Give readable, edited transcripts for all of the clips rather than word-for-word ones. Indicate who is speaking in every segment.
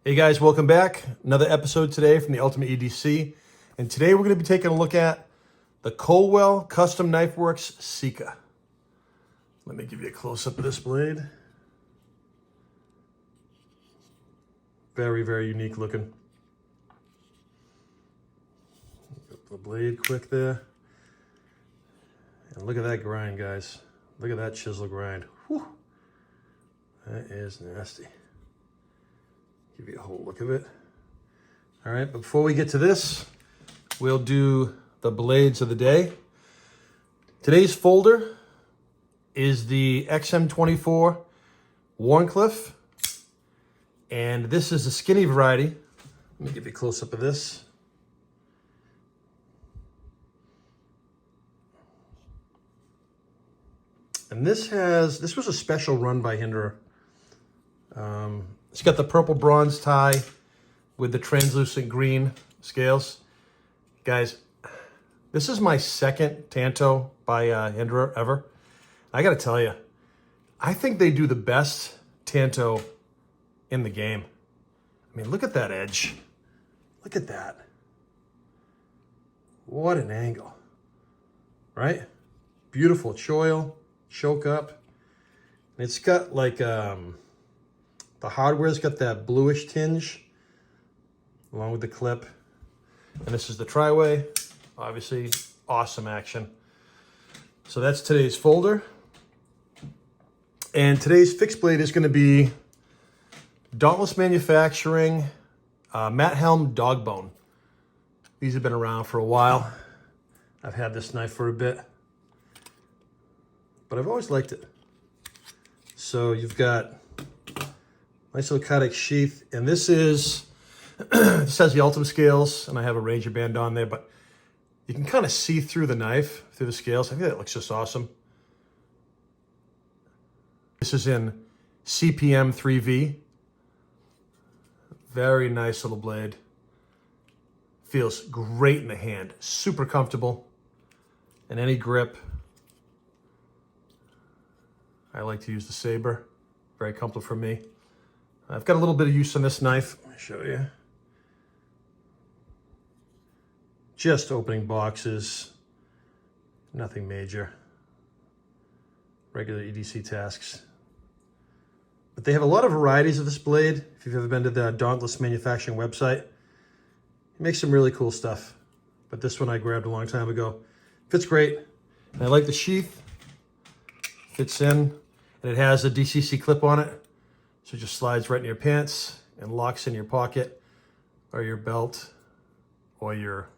Speaker 1: Hey guys, welcome back. Another episode today from the Ultimate EDC. And today we're going to be taking a look at the Coldwell Custom Knife Works Sica. Let me give you a close-up of this blade. Very, very unique looking. Get the blade quick there. And look at that grind, guys. Look at that chisel grind. Whew. That is nasty. Give you a whole look of it. All right, before we get to this, we'll do the blades of the day. Today's folder is the XM24 Warncliffe, and this is the skinny variety. Let me give you a close-up of this. And this was a special run by Hinderer. It's got the purple bronze tie with the translucent green scales. Guys, this is my second Tanto by Hinderer ever. I gotta tell you, I think they do the best Tanto in the game. I mean, look at that edge. Look at that. What an angle, right? Beautiful choil, choke up. And it's got like, the hardware's got that bluish tinge along with the clip. And this is the tri-way. Obviously, awesome action. So that's today's folder. And today's fixed blade is going to be Dauntless Manufacturing Matt Helm Dog Bone. These have been around for a while. I've had this knife for a bit, but I've always liked it. So you've got nice little Kydex sheath, and this has the Ultimate scales, and I have a Ranger band on there, but you can kind of see through the knife, through the scales. I think that looks just awesome. This is in CPM 3V. Very nice little blade. Feels great in the hand, super comfortable, and any grip. I like to use the saber, very comfortable for me. I've got a little bit of use on this knife. Let me show you. Just opening boxes, nothing major. Regular EDC tasks. But they have a lot of varieties of this blade. If you've ever been to the Dauntless Manufacturing website, it makes some really cool stuff. But this one I grabbed a long time ago. Fits great. And I like the sheath. Fits in, and it has a DCC clip on it. So it just slides right in your pants and locks in your pocket or your belt or your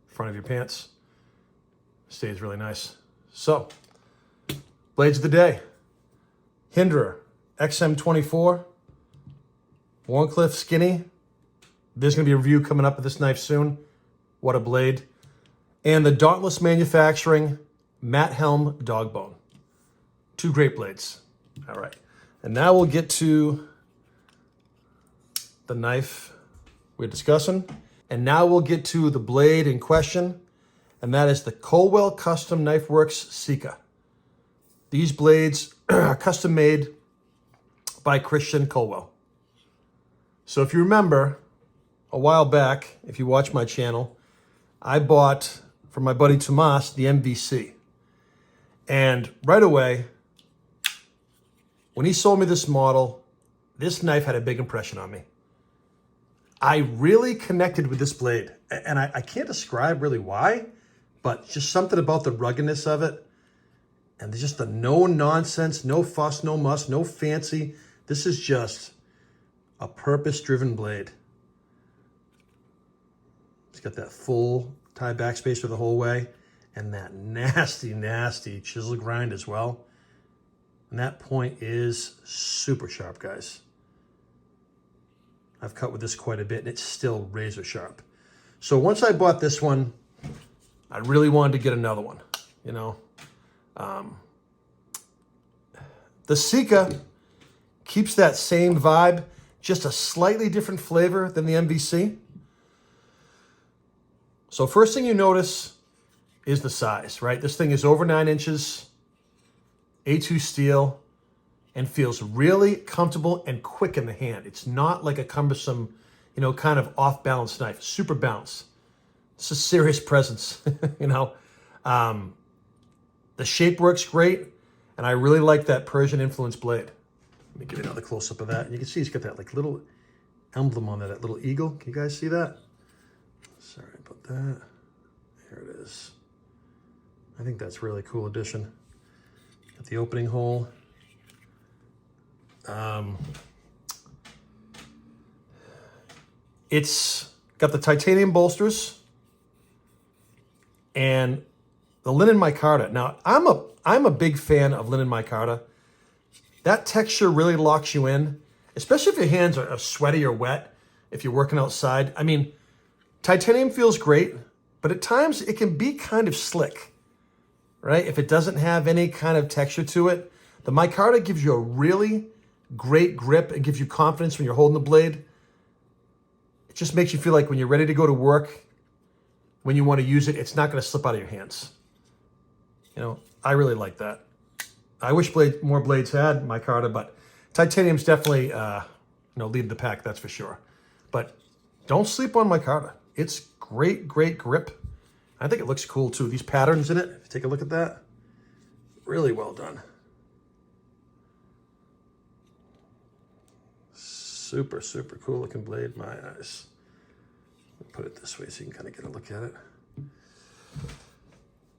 Speaker 1: front of your pants. Stays really nice. So, blades of the day. Hinderer XM24 Warncliffe Skinny. There's going to be a review coming up of this knife soon. What a blade. And the Dauntless Manufacturing Matt Helm Dog Bone. Two great blades. All right. And now we'll get to the knife we're discussing. And now we'll get to the blade in question, and that is the Coldwell Custom Knife Works Sica. These blades are custom made by Christian Coldwell. So if you remember, a while back, if you watch my channel, I bought from my buddy Tomas the MVC. And right away, when he sold me this model, this knife had a big impression on me. I really connected with this blade, and I can't describe really why, but just something about the ruggedness of it, and just the no nonsense, no fuss, no muss, no fancy. This is just a purpose-driven blade. It's got that full tie backspacer the whole way, and that nasty, nasty chisel grind as well. And that point is super sharp, guys. I've cut with this quite a bit, and it's still razor sharp. So once I bought this one, I really wanted to get another one, you know. The Sica keeps that same vibe, just a slightly different flavor than the MVC. So first thing you notice is the size, right? This thing is over 9 inches. A2 steel, and feels really comfortable and quick in the hand. It's not like a cumbersome, you know, kind of off-balance knife. Super balanced. It's a serious presence, you know. The shape works great, and I really like that Persian influence blade. Let me give you another close-up of that. And you can see he's got that like little emblem on there, that little eagle. Can you guys see that? Sorry about that. There it is. I think that's really cool addition. Got the opening hole. It's got the titanium bolsters and the linen micarta. Now, I'm a big fan of linen micarta. That texture really locks you in, especially if your hands are sweaty or wet, if you're working outside. I mean, titanium feels great, but at times it can be kind of slick, right? If it doesn't have any kind of texture to it. The micarta gives you a really great grip and gives you confidence when you're holding the blade. It just makes you feel like when you're ready to go to work, when you want to use it, it's not going to slip out of your hands. You know, I really like that. I wish more blades had micarta, but titanium's definitely, lead the pack, that's for sure. But don't sleep on micarta. It's great, great grip. I think it looks cool too. These patterns in it, take a look at that. Really well done. Super, super cool looking blade, my eyes. Put it this way so you can kind of get a look at it.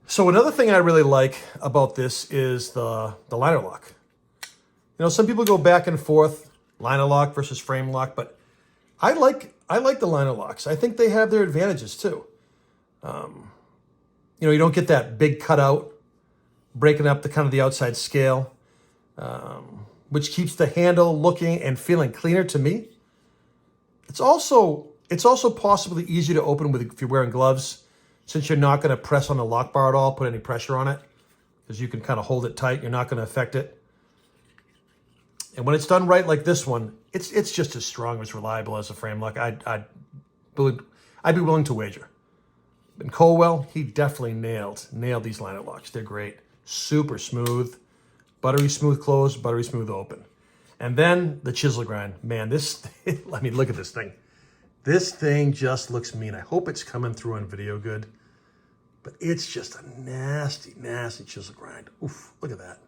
Speaker 1: So another thing I really like about this is the liner lock. You know, some people go back and forth, liner lock versus frame lock, but I like the liner locks. I think they have their advantages too. You don't get that big cutout, breaking up the kind of the outside scale, which keeps the handle looking and feeling cleaner to me. It's also possibly easier to open with if you're wearing gloves, since you're not going to press on the lock bar at all, put any pressure on it, because you can kind of hold it tight. You're not going to affect it. And when it's done right like this one, it's just as strong, as reliable as a frame lock. I'd be willing to wager. And Coldwell, he definitely nailed these liner locks. They're great. Super smooth. Buttery smooth close, buttery smooth open. And then the chisel grind. Man, I mean, look at this thing. This thing just looks mean. I hope it's coming through on video good. But it's just a nasty, nasty chisel grind. Oof, look at that.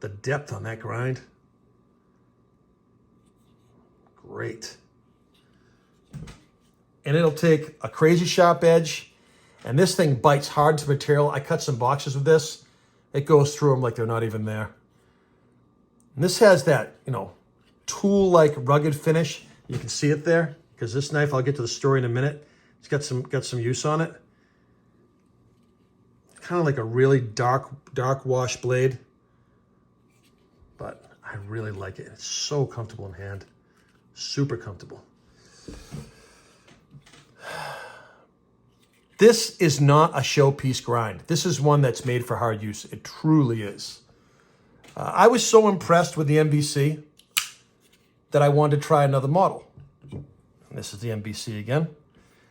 Speaker 1: The depth on that grind. Great. And it'll take a crazy sharp edge. And this thing bites hard to material. I cut some boxes with this. It goes through them like they're not even there. And this has that, tool-like rugged finish. You can see it there, because this knife, I'll get to the story in a minute. It's got some use on it. Kind of like a really dark wash blade. But I really like it. It's so comfortable in hand. Super comfortable. This is not a showpiece grind. This is one that's made for hard use. It truly is. I was so impressed with the MBC that I wanted to try another model. And this is the MBC again.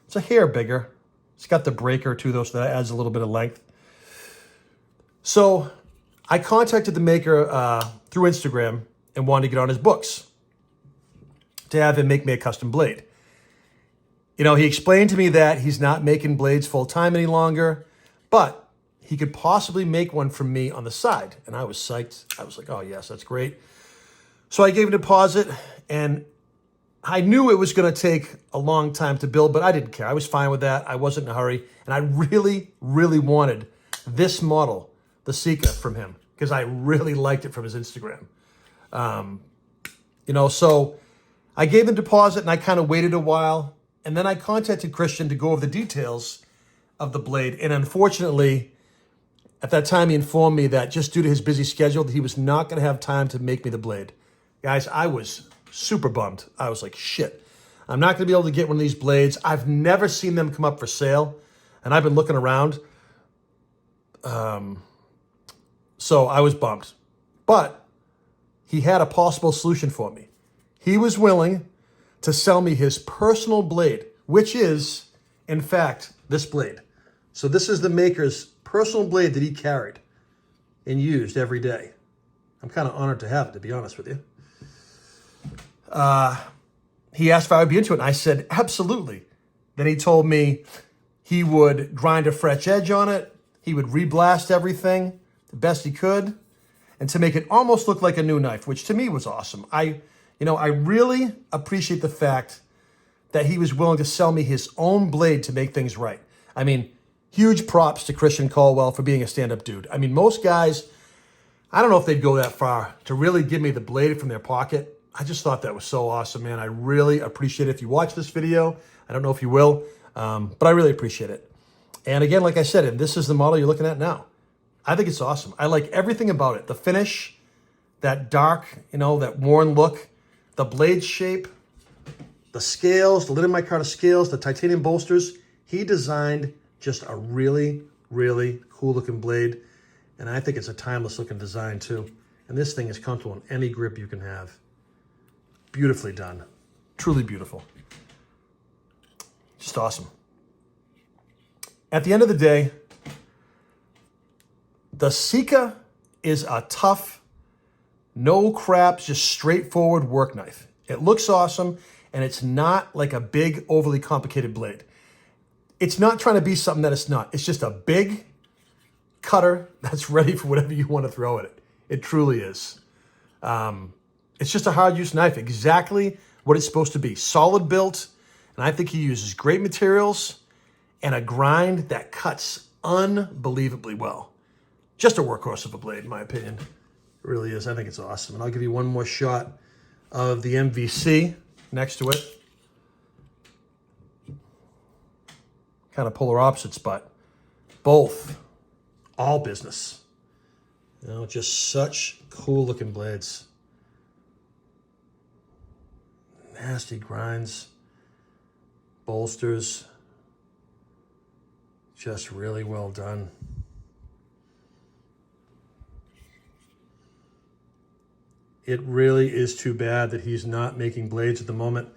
Speaker 1: It's a hair bigger. It's got the breaker too, though, so that adds a little bit of length. So I contacted the maker through Instagram and wanted to get on his books to have him make me a custom blade. He explained to me that he's not making blades full-time any longer, but he could possibly make one for me on the side. And I was psyched. I was like, oh, yes, that's great. So I gave a deposit, and I knew it was going to take a long time to build, but I didn't care. I was fine with that. I wasn't in a hurry. And I really, really wanted this model, the Sica, from him, because I really liked it from his Instagram. So I gave the deposit, and I kind of waited a while. And then I contacted Christian to go over the details of the blade. And unfortunately, at that time, he informed me that just due to his busy schedule, that he was not going to have time to make me the blade. Guys, I was super bummed. I was like, shit, I'm not going to be able to get one of these blades. I've never seen them come up for sale. And I've been looking around. So I was bummed. But he had a possible solution for me. He was willing to sell me his personal blade, which is, in fact, this blade. So this is the maker's personal blade that he carried and used every day. I'm kind of honored to have it, to be honest with you. He asked if I would be into it, and I said, absolutely. Then he told me he would grind a fresh edge on it. He would reblast everything the best he could, and to make it almost look like a new knife, which to me was awesome. I really appreciate the fact that he was willing to sell me his own blade to make things right. I mean, huge props to Christian Coldwell for being a stand-up dude. I mean, most guys, I don't know if they'd go that far to really give me the blade from their pocket. I just thought that was so awesome, man. I really appreciate it. If you watch this video, I don't know if you will, but I really appreciate it. And again, like I said, and this is the model you're looking at now. I think it's awesome. I like everything about it. The finish, that dark, that worn look, the blade shape, the scales, the lid in my car, scales, the titanium bolsters. He designed just a really, really cool looking blade. And I think it's a timeless looking design too. And this thing is comfortable in any grip you can have. Beautifully done. Truly beautiful. Just awesome. At the end of the day, the Sica is a tough, no crap, just straightforward work knife. It looks awesome, and it's not like a big, overly complicated blade. It's not trying to be something that it's not. It's just a big cutter that's ready for whatever you want to throw at it. It truly is. It's just a hard-use knife, exactly what it's supposed to be. Solid built, and I think he uses great materials and a grind that cuts unbelievably well. Just a workhorse of a blade, in my opinion. It really is. I think it's awesome. And I'll give you one more shot of the MVC next to it. Kind of polar opposites, but both, all business. Just such cool looking blades. Nasty grinds, bolsters, just really well done. It really is too bad that he's not making blades at the moment,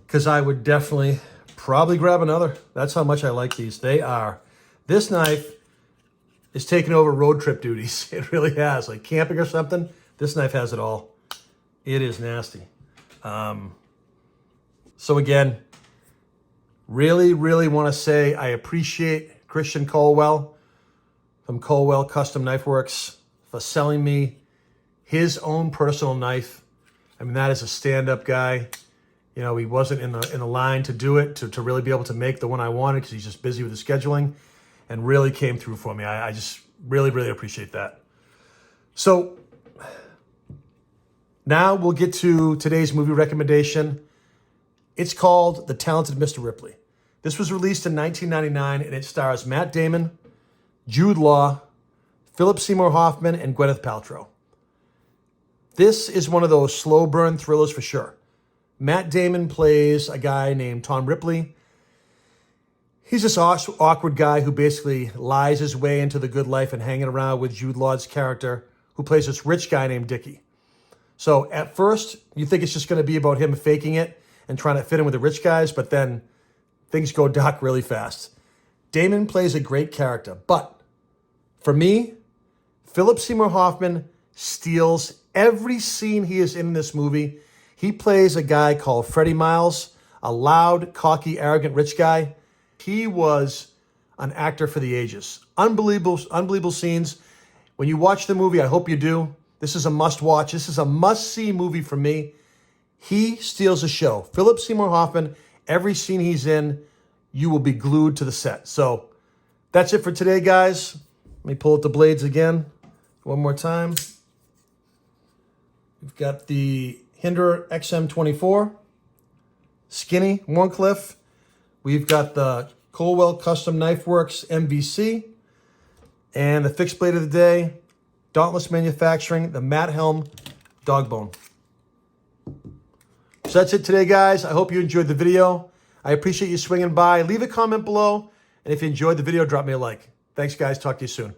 Speaker 1: because I would definitely probably grab another. That's how much I like these. This knife is taking over road trip duties. It really has. Like camping or something, this knife has it all. It is nasty. So again, really, really want to say I appreciate Christian Coldwell from Coldwell Custom Knife Works for selling me his own personal knife. I mean, that is a stand-up guy. He wasn't in the line to do it, to really be able to make the one I wanted, because he's just busy with the scheduling, and really came through for me. I just really, really appreciate that. So now we'll get to today's movie recommendation. It's called The Talented Mr. Ripley. This was released in 1999, and it stars Matt Damon, Jude Law, Philip Seymour Hoffman, and Gwyneth Paltrow. This is one of those slow burn thrillers for sure. Matt Damon plays a guy named Tom Ripley. He's this awkward guy who basically lies his way into the good life and hanging around with Jude Law's character, who plays this rich guy named Dickie. So at first, you think it's just going to be about him faking it and trying to fit in with the rich guys, but then things go dark really fast. Damon plays a great character, but for me, Philip Seymour Hoffman steals every scene he is in this movie. He plays a guy called Freddie Miles, a loud, cocky, arrogant rich guy. He was an actor for the ages. Unbelievable scenes. When you watch the movie, I hope you do. This is a must-watch. This is a must-see movie for me. He steals the show. Philip Seymour Hoffman, every scene he's in, you will be glued to the set. So that's it for today, guys. Let me pull out the blades again one more time. We've got the Hinder XM24, Skinny, Warncliffe. We've got the Coldwell Custom Knife Works MVC. And the fixed blade of the day, Dauntless Manufacturing, the Matt Helm Dogbone. So that's it today, guys. I hope you enjoyed the video. I appreciate you swinging by. Leave a comment below. And if you enjoyed the video, drop me a like. Thanks, guys. Talk to you soon.